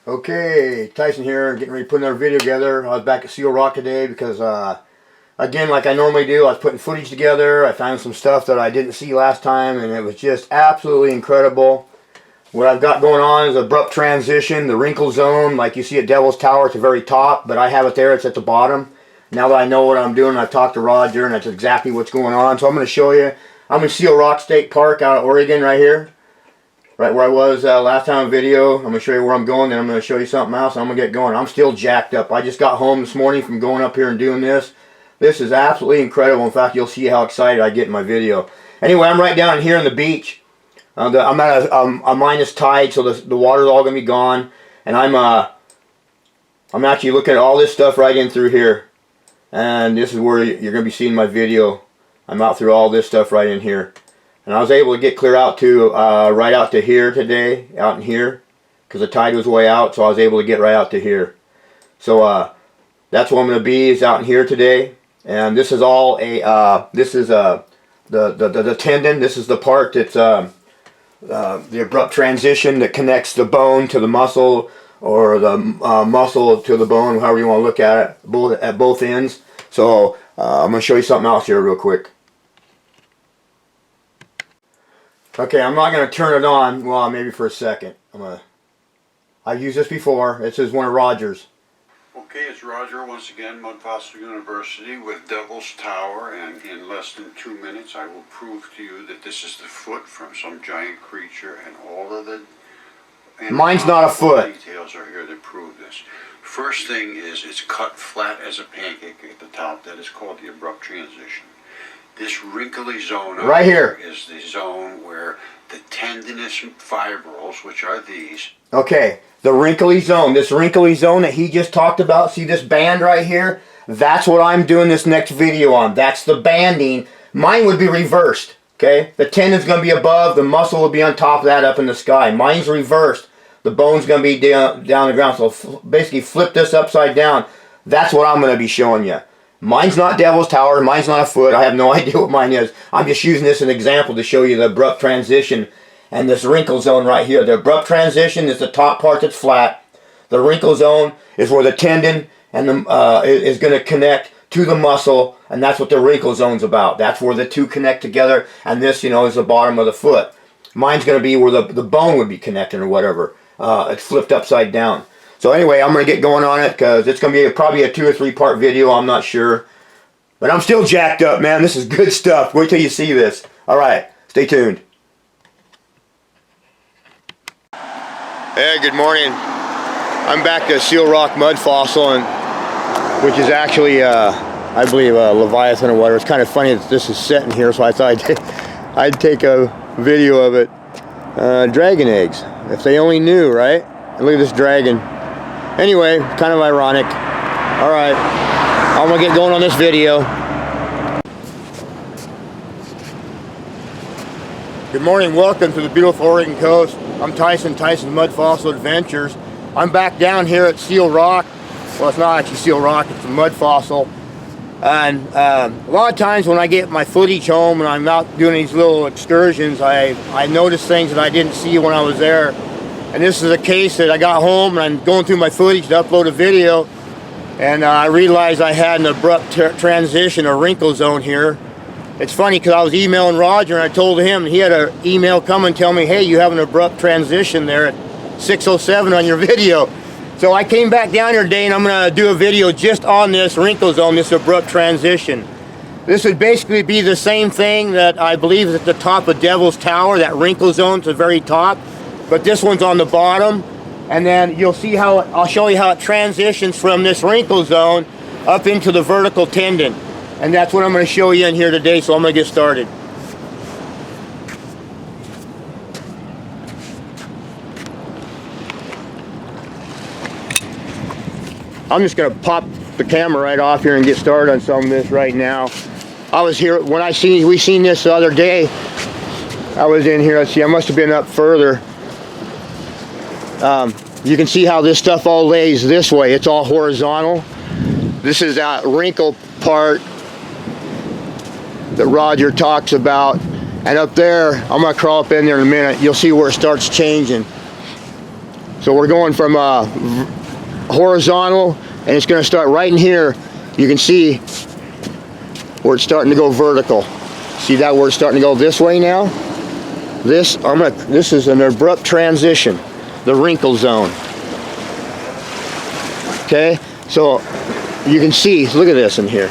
Okay, Tyson here, getting ready to put another video together. I was back at Seal Rock today because, again, like I normally do, I was putting footage together. I found some stuff that I didn't see last time, and it was just absolutely incredible. What I've got going on is abrupt transition, the wrinkle zone, like you see at Devil's Tower at the very top, but I have it there, it's at the bottom. Now that I know what I'm doing, I've talked to Roger, and that's exactly what's going on. So I'm going to show you. I'm in Seal Rock State Park out of Oregon right here. Right where I was last time in video. I'm going to show you where I'm going, then I'm going to show you something else, and I'm going to get going. I'm still jacked up. I just got home this morning from going up here and doing this. This is absolutely incredible. In fact, you'll see how excited I get in my video. Anyway, I'm right down here on the beach. I'm at a minus tide, so the water's all going to be gone. And I'm actually looking at all this stuff right in through here. And this is where you're going to be seeing my video. I'm out through all this stuff right in here. And I was able to get clear out to, right out to here today, out in here, because the tide was way out, so I was able to get right out to here. So that's where I'm going to be, is out in here today. And this is all the tendon. This is the part that's the abrupt transition that connects the bone to the muscle, or the muscle to the bone, however you want to look at it, at both ends. So I'm going to show you something else here real quick. Okay, I'm not going to turn it on, well, maybe for a second. I've used this before. This is one of Roger's. Okay, it's Roger once again, Mudfossil University with Devil's Tower, and in less than 2 minutes I will prove to you that this is the foot from some giant creature, and all of the mine's not a foot. Details are here to prove this. First thing is, it's cut flat as a pancake at the top. That is called the abrupt transition. This wrinkly zone right here is the zone where the tendinous fibrils, which are these. Okay, the wrinkly zone. This wrinkly zone that he just talked about, see this band right here? That's what I'm doing this next video on. That's the banding. Mine would be reversed, okay? The tendon's going to be above, the muscle will be on top of that up in the sky. Mine's reversed. The bone's going to be down the ground. So basically flip this upside down. That's what I'm going to be showing you. Mine's not Devil's Tower. Mine's not a foot. I have no idea what mine is. I'm just using this as an example to show you the abrupt transition and this wrinkle zone right here. The abrupt transition is the top part that's flat. The wrinkle zone is where the tendon and is going to connect to the muscle, and that's what the wrinkle zone's about. That's where the two connect together, and this, is the bottom of the foot. Mine's going to be where the bone would be connected or whatever. It's flipped upside down. So anyway, I'm going to get going on it because it's going to be probably a 2 or 3 part video. I'm not sure. But I'm still jacked up, man. This is good stuff. Wait till you see this. All right. Stay tuned. Hey, good morning. I'm back to Seal Rock Mudfossil, which is actually, I believe, a Leviathan or whatever. It's kind of funny that this is set in here, so I thought I'd take a video of it. Dragon eggs. If they only knew, right? And look at this dragon. Anyway, kind of ironic. Alright, I'm going to get going on this video. Good morning, welcome to the beautiful Oregon coast. I'm Tyson's Mudfossil Adventures. I'm back down here at Seal Rock. Well, it's not actually Seal Rock, it's a Mudfossil. And a lot of times when I get my footage home and I'm out doing these little excursions, I notice things that I didn't see when I was there. And this is a case that I got home and I'm going through my footage to upload a video, and I realized I had an abrupt transition, a wrinkle zone here. It's funny because I was emailing Roger and I told him, and he had an email come and tell me, hey, you have an abrupt transition there at 6:07 on your video. So I came back down here today and I'm going to do a video just on this wrinkle zone, this abrupt transition. This would basically be the same thing that I believe is at the top of Devil's Tower, that wrinkle zone to the very top. But this one's on the bottom, and then you'll see how I'll show you how it transitions from this wrinkle zone up into the vertical tendon, and that's what I'm going to show you in here today. So I'm going to get started. I'm just going to pop the camera right off here and get started on some of this right now. I was here when we seen this the other day. I was in here. Let's see, I must have been up further. You can see how this stuff all lays this way. It's all horizontal. This is that wrinkle part that Roger talks about. And up there, I'm going to crawl up in there in a minute. You'll see where it starts changing. So we're going from horizontal, and it's going to start right in here. You can see where it's starting to go vertical. See that where it's starting to go this way now? This is an abrupt transition, the wrinkle zone. Okay, so you can see, look at this in here.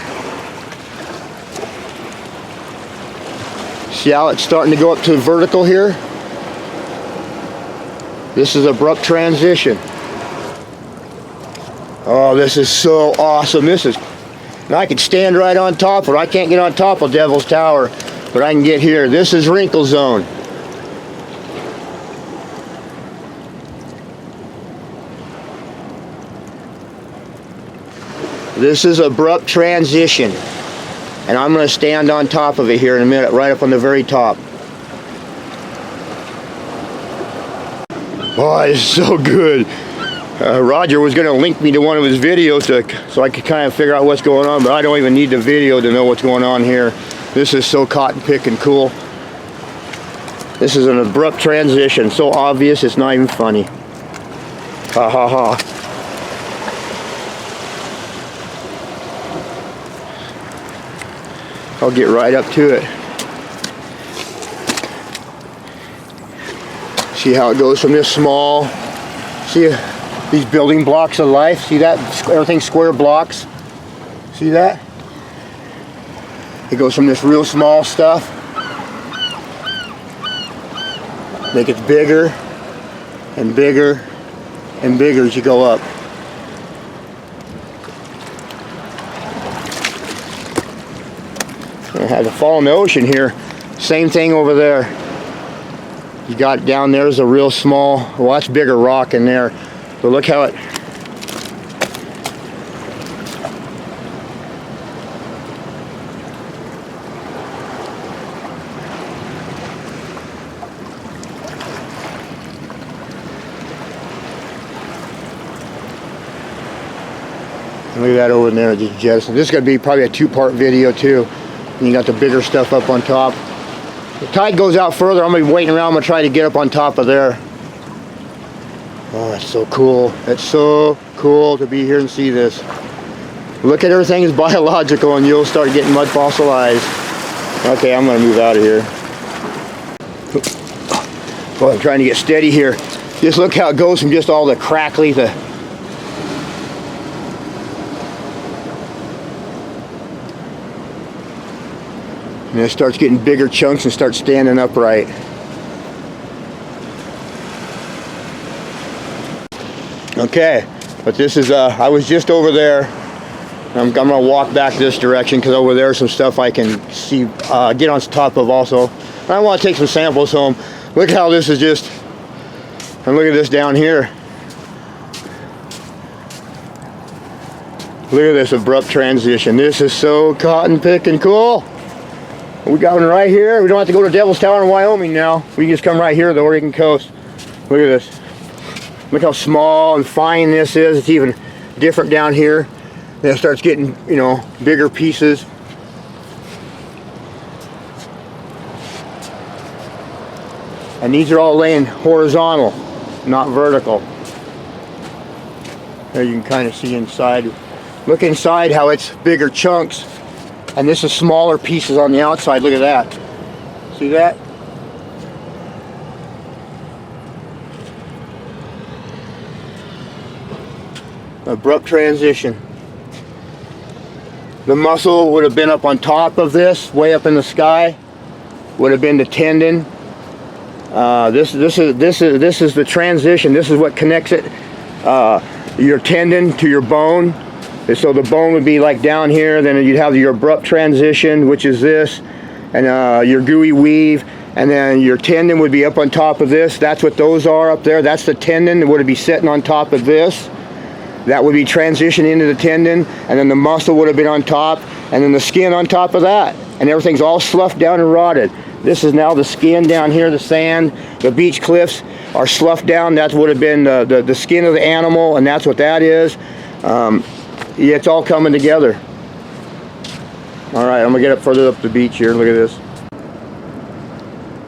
See how it's starting to go up to vertical here? This is abrupt transition. Oh, this is so awesome. This is, now I can stand right on top of it. I can't get on top of Devil's Tower, but I can get here. This is wrinkle zone. This is abrupt transition, and I'm going to stand on top of it here in a minute, right up on the very top. Oh, it's so good. Roger was going to link me to one of his videos so I could kind of figure out what's going on, but I don't even need the video to know what's going on here. This is so cotton picking cool. This is an abrupt transition, so obvious it's not even funny. Ha ha ha. I'll get right up to it. See how it goes from this small, see these building blocks of life, see that? Everything's square blocks. See that? It goes from this real small stuff, make it bigger and bigger and bigger as you go up. I had to fall in the ocean here. Same thing over there. You got down there's a real small, well, that's bigger rock in there. But look how it, look at that over there, just jettison. This is going to be probably a two-part video too. And you got the bigger stuff up on top. The tide goes out further. I'm going to be waiting around. I'm going to try to get up on top of there. Oh, it's so cool. It's so cool to be here and see this. Look at everything is biological, and you'll start getting mud fossilized. Okay, I'm going to move out of here. Well, I'm trying to get steady here. Just look how it goes from just all the crackly, and it starts getting bigger chunks and starts standing upright. Okay, but this is, I was just over there. I'm going to walk back this direction because over there is some stuff I can see, get on top of also. I want to take some samples home. Look how this is just, and look at this down here. Look at this abrupt transition. This is so cotton picking cool. We got one right here. We don't have to go to Devil's Tower in Wyoming now. We can just come right here to the Oregon coast. Look at this. Look how small and fine this is. It's even different down here. Then it starts getting, you know, bigger pieces. And these are all laying horizontal, not vertical. There you can kind of see inside. Look inside how it's bigger chunks. And this is smaller pieces on the outside. Look at that. See that? Abrupt transition. The muscle would have been up on top of this, way up in the sky. Would have been the tendon. This is the transition. This is what connects it, your tendon to your bone. So the bone would be like down here, then you'd have your abrupt transition, which is this, and your gooey weave, and then your tendon would be up on top of this. That's what those are up there. That's the tendon that would be sitting on top of this. That would be transitioned into the tendon, and then the muscle would have been on top, and then the skin on top of that. And everything's all sloughed down and rotted. This is now the skin down here, the sand, the beach cliffs are sloughed down. That would have been the skin of the animal, and that's what that is. Yeah, it's all coming together. All right, I'm gonna get up further up the beach here. Look at this.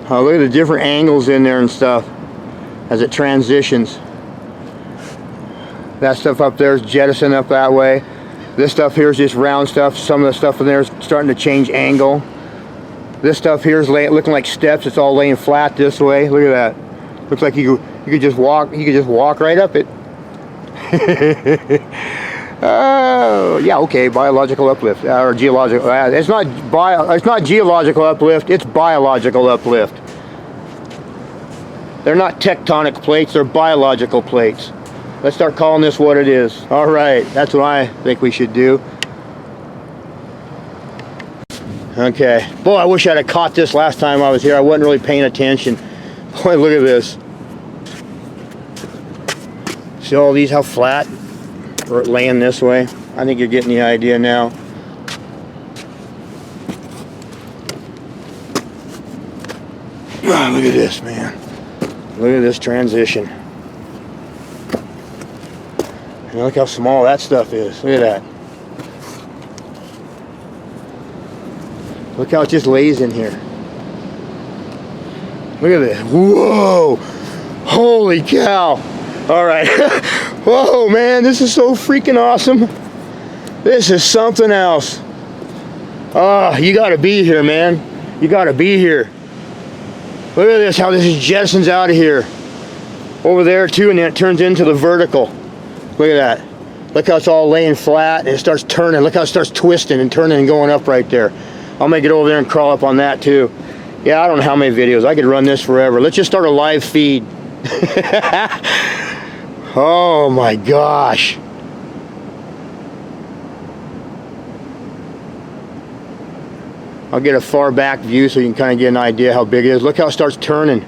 Look at the different angles in there and stuff as it transitions. That stuff up there is jettisoned up that way. This stuff here is just round stuff. Some of the stuff in there is starting to change angle. This stuff here is looking like steps. It's all laying flat this way. Look at that. Looks like you could just walk. You could just walk right up it. Oh, yeah, okay. Biological uplift or geological. It's not geological uplift. It's biological uplift. They're not tectonic plates. They're biological plates. Let's start calling this what it is. All right, that's what I think we should do. Okay. Boy, I wish I'd have caught this last time I was here. I wasn't really paying attention. Boy, look at this. See all these, how flat? Or laying this way. I think you're getting the idea now. Oh, look at this, man. Look at this transition. And look how small that stuff is. Look at that. Look how it just lays in here. Look at this. Whoa! Holy cow! Alright. Whoa, man, this is so freaking awesome. This is something else. Ah, you gotta be here, man. You gotta be here. Look at this, how this is jettisons out of here. Over there too, and then it turns into the vertical. Look at that. Look how it's all laying flat and it starts turning. Look how it starts twisting and turning and going up right there. I'll make it over there and crawl up on that too. Yeah, I don't know how many videos. I could run this forever. Let's just start a live feed. Oh my gosh. I'll get a far back view so you can kind of get an idea how big it is. Look how it starts turning.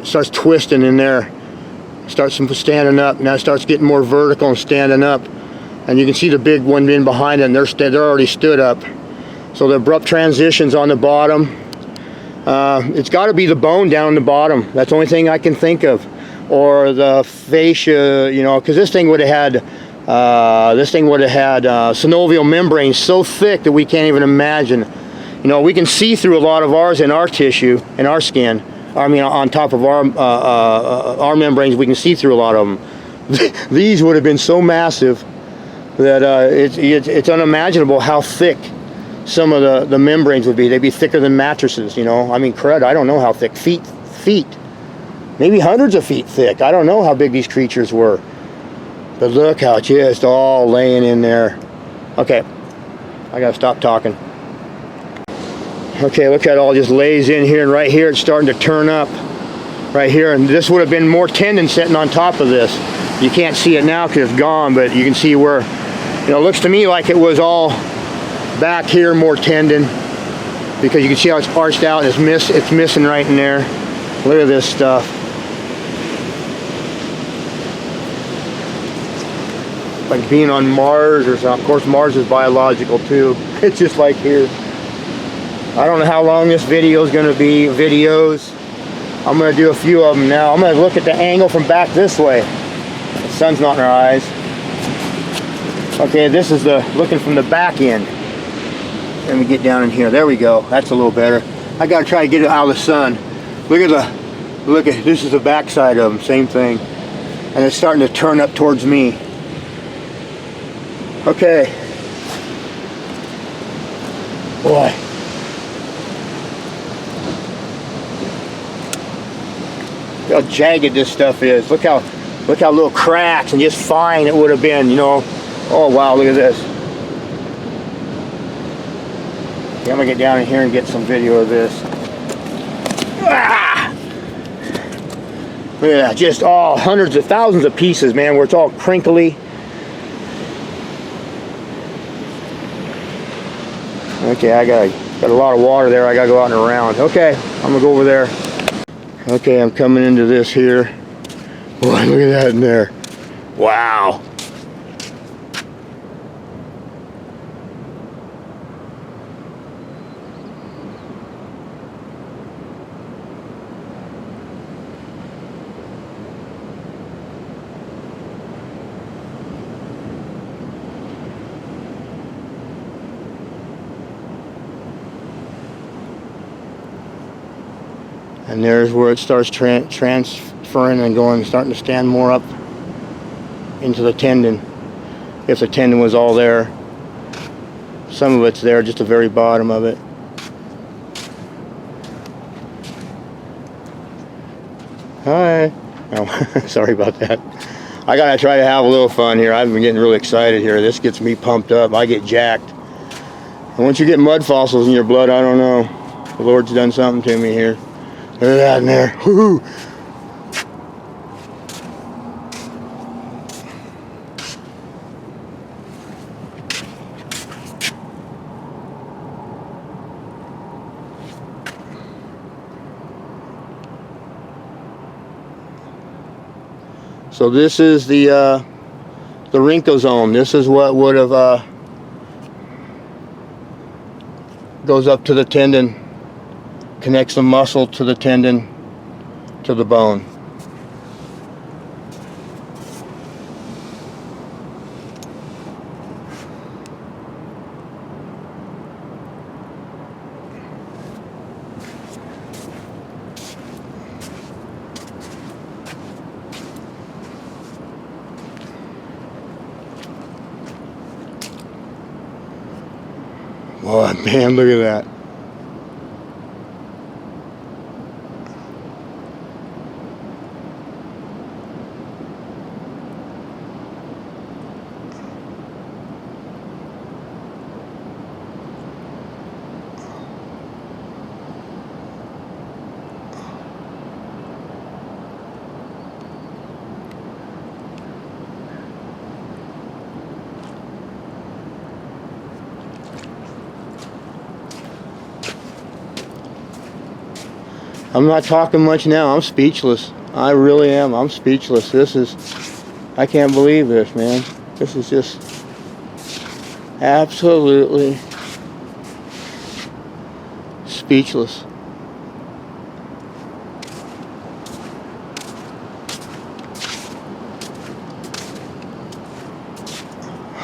It starts twisting in there. It starts standing up. Now it starts getting more vertical and standing up. And you can see the big one in behind it, and they're already stood up. So the abrupt transitions on the bottom. It's got to be the bone down the bottom. That's the only thing I can think of. Or the fascia, you know, because this thing would have had synovial membranes so thick that we can't even imagine. You know, we can see through a lot of ours in our tissue, in our skin. I mean, on top of our membranes, we can see through a lot of them. These would have been so massive that it's unimaginable how thick some of the membranes would be. They'd be thicker than mattresses, you know. I mean, crud, I don't know how thick. Feet. Maybe hundreds of feet thick. I don't know how big these creatures were. But look how it's just all laying in there. Okay, I gotta stop talking. Okay, look how it all just lays in here, and right here it's starting to turn up. Right here, and this would have been more tendon sitting on top of this. You can't see it now because it's gone, but you can see where, you know, it looks to me like it was all back here, more tendon, because you can see how it's arched out and it's missing right in there. Look at this stuff. Like being on Mars or something. Of course, Mars is biological too. It's just like here. I don't know how long this video is going to be. Videos. I'm going to do a few of them now. I'm going to look at the angle from back this way. The sun's not in our eyes. Okay, this is the looking from the back end. Let me get down in here. There we go. That's a little better. I got to try to get it out of the sun. Look at this is the back side of them. Same thing. And it's starting to turn up towards me. Okay. Boy. Look how jagged this stuff is. Look how little cracks and just fine it would have been, you know. Oh wow, look at this. Okay, I'm gonna get down in here and get some video of this. Ah! Look at that, just all hundreds of thousands of pieces, man, where it's all crinkly. Okay, I got a lot of water there. I gotta go out and around. Okay, I'm gonna go over there. Okay, I'm coming into this here. Boy, look at that in there. Wow. And there's where it starts transferring and going, starting to stand more up. into the tendon, if the tendon was all there. Some of it's there, just the very bottom of it. Hi. Oh, sorry about that. I gotta try to have a little fun here. I've been getting really excited here. This gets me pumped up. I get jacked. And once you get mud fossils in your blood, I don't know. The Lord's done something to me here. Look at that in there. Woo-hoo. So this is the wrinkle zone. This is what would have goes up to the tendon, connects the muscle to the tendon to the bone. Oh man, look at that. I'm not talking much now. I'm speechless. I really am. I'm speechless. I can't believe this, man. This is just absolutely speechless.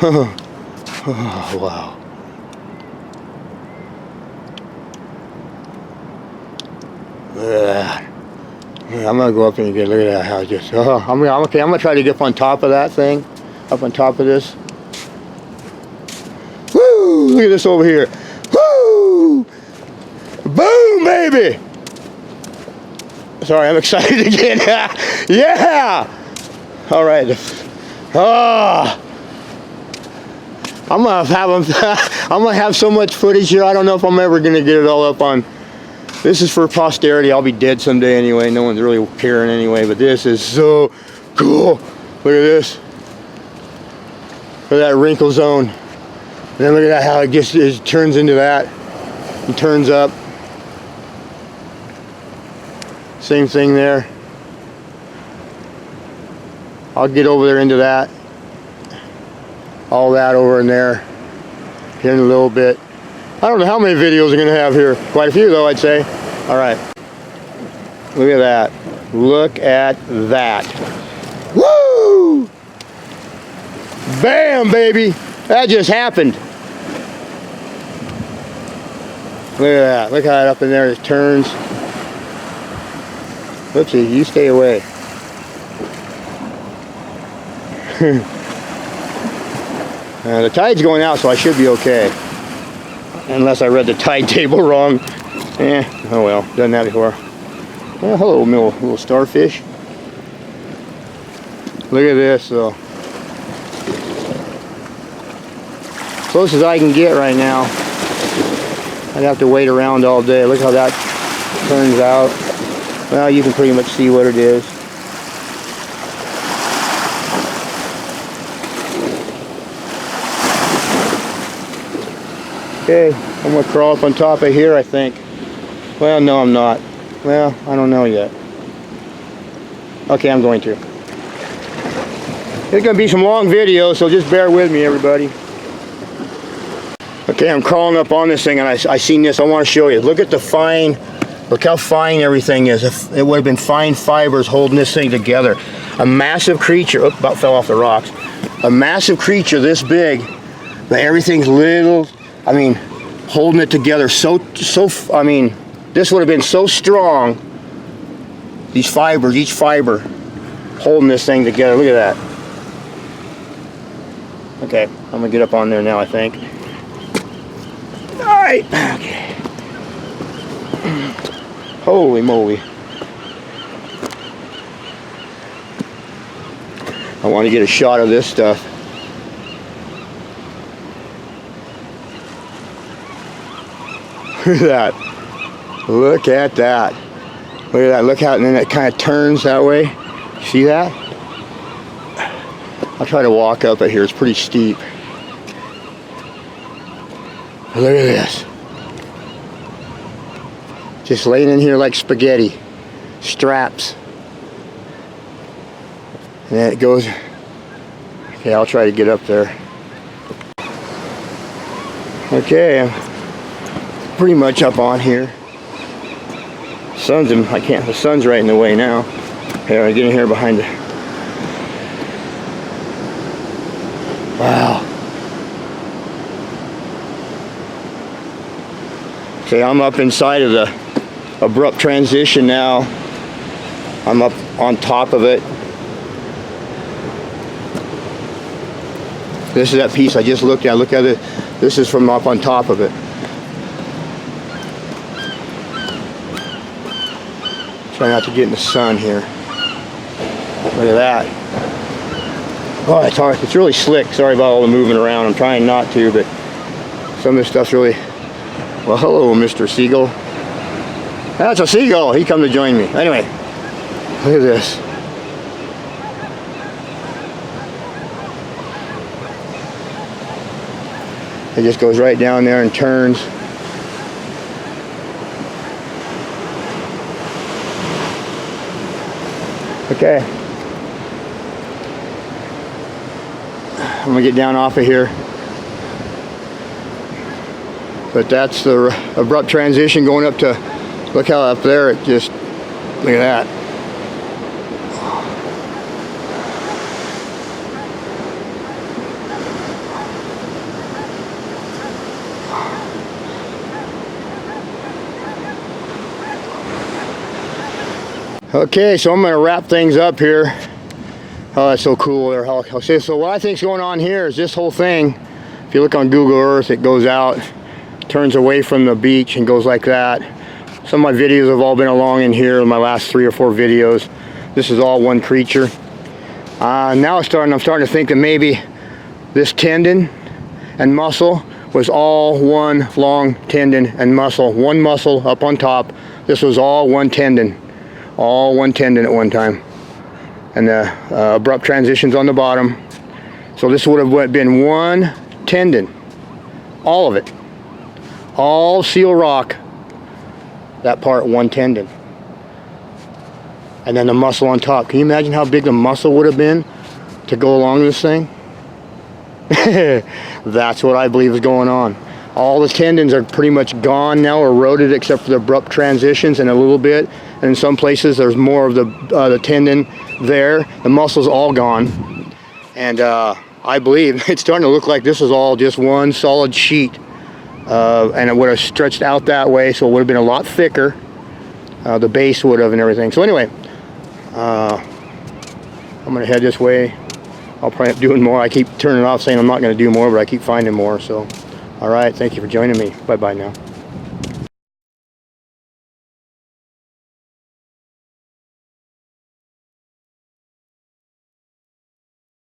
Oh, wow. Look at that. I'm gonna go up and get, look at that, how it just, I'm gonna try to get up on top of that thing, up on top of this. Woo! Look at this over here. Woo! Boom, baby! Sorry, I'm excited again. Yeah! All right. I'm gonna have so much footage here. I don't know if I'm ever gonna get it all up on. This is for posterity. I'll be dead someday anyway. No one's really caring anyway, but this is so cool. Look at this. Look at that wrinkle zone. And then look at that, how it turns into that. And turns up. Same thing there. I'll get over there into that. All that over in there. Here in a little bit. I don't know how many videos I'm going to have here. Quite a few though, I'd say. Alright. Look at that. Look at that. Woo! Bam, baby! That just happened. Look at that. Look how it up in there it turns. Oopsie, you stay away. The tide's going out, so I should be okay. Unless I read the tide table wrong. Oh well, done that before. Oh, hello, little starfish. Look at this, though. Close as I can get right now. I'd have to wait around all day. Look how that turns out. Well, you can pretty much see what it is. Okay, I'm going to crawl up on top of here, I think. Well, no, I'm not. Well, I don't know yet. Okay, I'm going to. There's going to be some long videos, so just bear with me, everybody. Okay, I'm crawling up on this thing, and I seen this. I want to show you. Look at the fine, look how fine everything is. If it would have been fine fibers holding this thing together. A massive creature, oops, about fell off the rocks. A massive creature this big, but everything's little, I mean, holding it together I mean, this would have been so strong, these fibers, each fiber, holding this thing together. Look at that. Okay, I'm gonna get up on there now, I think. Alright, okay. Holy moly. I want to get a shot of this stuff. Look at that. Look at that. Look at that. Look how, and then it kind of turns that way. See that? I'll try to walk up it here. It's pretty steep. Look at this. Just laying in here like spaghetti. Straps. And then it goes. Okay, I'll try to get up there. Okay, I'm pretty much up on here. The sun's right in the way now. Here, I get in here behind it. Wow. Okay, I'm up inside of the abrupt transition now. I'm up on top of it. This is that piece I just looked at. Look at it. This is from up on top of it. Try not to get in the sun here. Look at that. Oh, it's hard. It's really slick. Sorry about all the moving around. I'm trying not to, but some of this stuff's really... Well, hello, Mr. Seagull. That's a seagull. He come to join me. Anyway, look at this. It just goes right down there and turns. Okay. I'm gonna get down off of here. But that's the abrupt transition going up to, look how up there it just, look at that. Okay, so I'm going to wrap things up here. Oh, that's so cool there. So what I think is going on here is this whole thing, if you look on Google Earth, it goes out, turns away from the beach and goes like that. Some of my videos have all been along in here, my last 3 or 4 videos. This is all one creature. Now I'm starting to think that maybe this tendon and muscle was all one long tendon and muscle. One muscle up on top. This was all one tendon. All one tendon at one time. And the abrupt transitions on the bottom. So this would have been one tendon. All of it. All seal rock. That part, one tendon. And then the muscle on top. Can you imagine how big the muscle would have been to go along this thing? That's what I believe is going on. All the tendons are pretty much gone now, eroded, except for the abrupt transitions and a little bit. And in some places there's more of the tendon there. The muscle's all gone. And I believe it's starting to look like this is all just one solid sheet. And it would have stretched out that way, so it would have been a lot thicker. The base would have and everything. So anyway, I'm going to head this way. I'll probably end up doing more. I keep turning off saying I'm not going to do more, but I keep finding more. So, all right, thank you for joining me. Bye-bye now.